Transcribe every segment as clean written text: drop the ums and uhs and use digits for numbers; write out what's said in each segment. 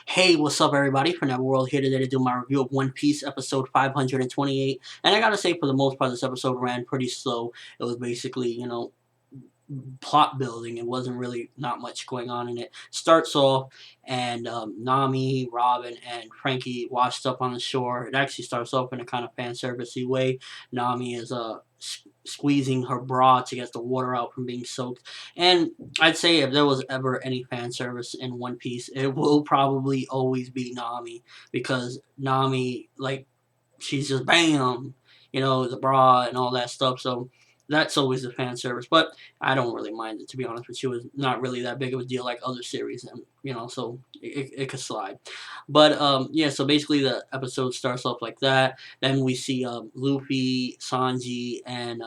Hey, what's up, everybody? ForneverWorld here today to do my review of One Piece episode 528. And I gotta say, for the most part, this episode ran pretty slow. It was basically, plot building. It wasn't really not much going on in it. Starts off, and Nami, Robin, and Frankie washed up on the shore. It actually starts off in a kind of fan servicey way. Nami is squeezing her bra to get the water out from being soaked. And I'd say if there was ever any fan service in One Piece, it will probably always be Nami, because Nami, like, she's just bam, the bra and all that stuff. So that's always the fan service. But I don't really mind it, to be honest with you. It's not really that big of a deal like other series, and so it could slide. But yeah, so basically the episode starts off like that. Then we see Luffy, Sanji, and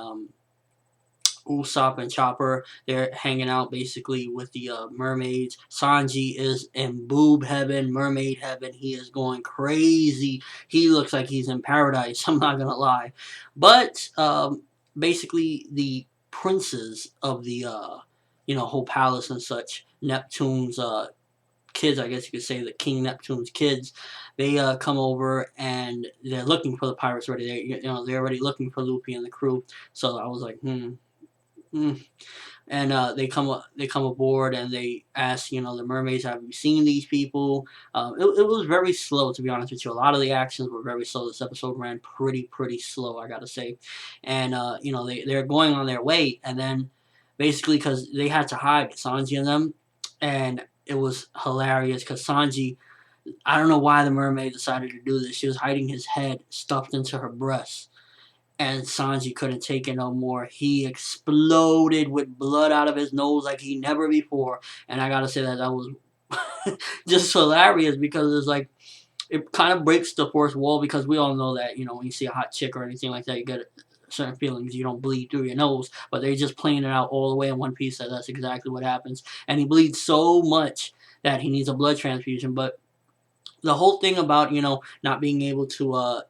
Usopp and Chopper. They're hanging out basically with the mermaids. Sanji is in boob heaven, mermaid heaven. He is going crazy. He looks like he's in paradise. I'm not gonna lie. But basically the princes of the whole palace and such, Neptune's kids, I guess you could say, the King Neptune's kids, they come over and they're looking for the pirates already. They're already looking for Luffy and the crew. So I was like, And they come aboard and they ask, the mermaids, have you seen these people? It was very slow, to be honest with you. A lot of the actions were very slow. This episode ran pretty slow, I gotta say. And they're going on their way, and then basically, because they had to hide, Sanji and them, and it was hilarious because Sanji, I don't know why the mermaid decided to do this. She was hiding his head stuffed into her breast, and Sanji couldn't take it no more. He exploded with blood out of his nose like he never before. And I gotta say that was just hilarious, because it's like, it kind of breaks the fourth wall, because we all know that, when you see a hot chick or anything like that, you get certain feelings. You don't bleed through your nose, but they're just playing it out all the way in One Piece that that's exactly what happens. And he bleeds so much that he needs a blood transfusion. But the whole thing about, not being able to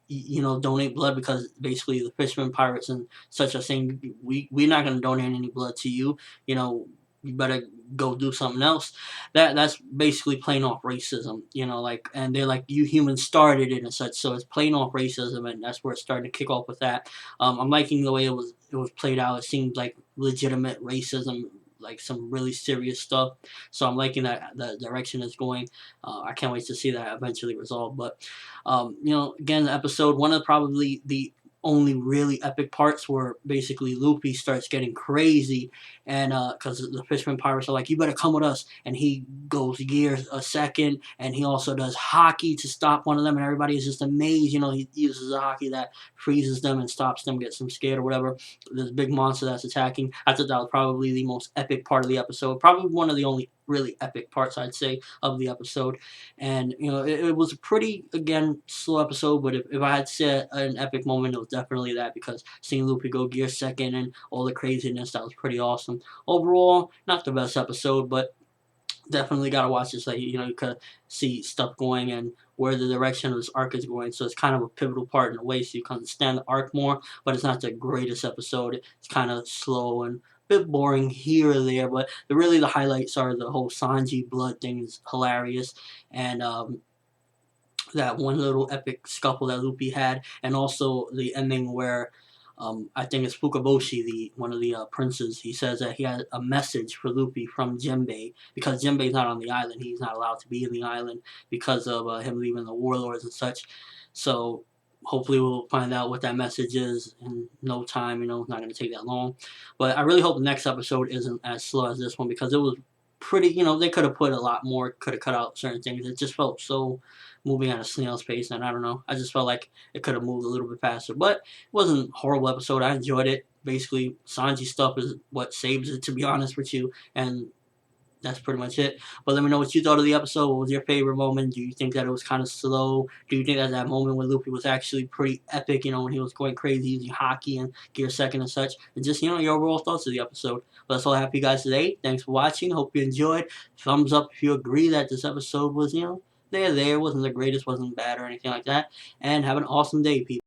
donate blood, because basically the fishermen, pirates, and such are saying, we're not going to donate any blood to you. You better go do something else. That's basically plain off racism. And they're like, you humans started it and such. So it's plain off racism, and that's where it's starting to kick off with that. I'm liking the way it was played out. It seemed like legitimate racism, like some really serious stuff. So I'm liking that the direction it's going. I can't wait to see that eventually resolved. But again, the episode, one of probably the only really epic parts, where basically Luffy starts getting crazy, and because the fisherman pirates are like, you better come with us, and he goes gears a second, and he also does Haki to stop one of them, and everybody is just amazed. He uses a Haki that freezes them and stops them, gets them scared or whatever. This big monster that's attacking. I thought that was probably the most epic part of the episode, probably one of the only really epic parts, I'd say, of the episode. And it was a pretty, again, slow episode, but if I had to say an epic moment, it was definitely that, because seeing Luffy go gear second and all the craziness, that was pretty awesome. Overall, not the best episode, but definitely gotta watch this. Like, you could see stuff going and where the direction of this arc is going. So it's kind of a pivotal part in a way, so you can understand the arc more. But it's not the greatest episode. It's kind of slow and a bit boring here or there. But really the highlights are the whole Sanji blood thing is hilarious, and that one little epic scuffle that Luffy had, and also the ending where I think it's Fukaboshi, one of the princes. He says that he had a message for Luffy from Jinbei, because Jinbei's not on the island. He's not allowed to be in the island because of him leaving the warlords and such. So hopefully we'll find out what that message is in no time. It's not going to take that long. But I really hope the next episode isn't as slow as this one, because it was pretty, they could have put a lot more, could have cut out certain things. It just felt so moving at a snail's pace, and I don't know. I just felt like it could have moved a little bit faster. But it wasn't a horrible episode. I enjoyed it. Basically, Sanji stuff is what saves it, to be honest with you. And that's pretty much it. But let me know what you thought of the episode. What was your favorite moment? Do you think that it was kind of slow? Do you think that that moment when Luffy was actually pretty epic, when he was going crazy using Haki and Gear Second and such? And just, your overall thoughts of the episode. But that's all I have for you guys today. Thanks for watching. Hope you enjoyed. Thumbs up if you agree that this episode was, there. Wasn't the greatest, wasn't bad or anything like that. And have an awesome day, people.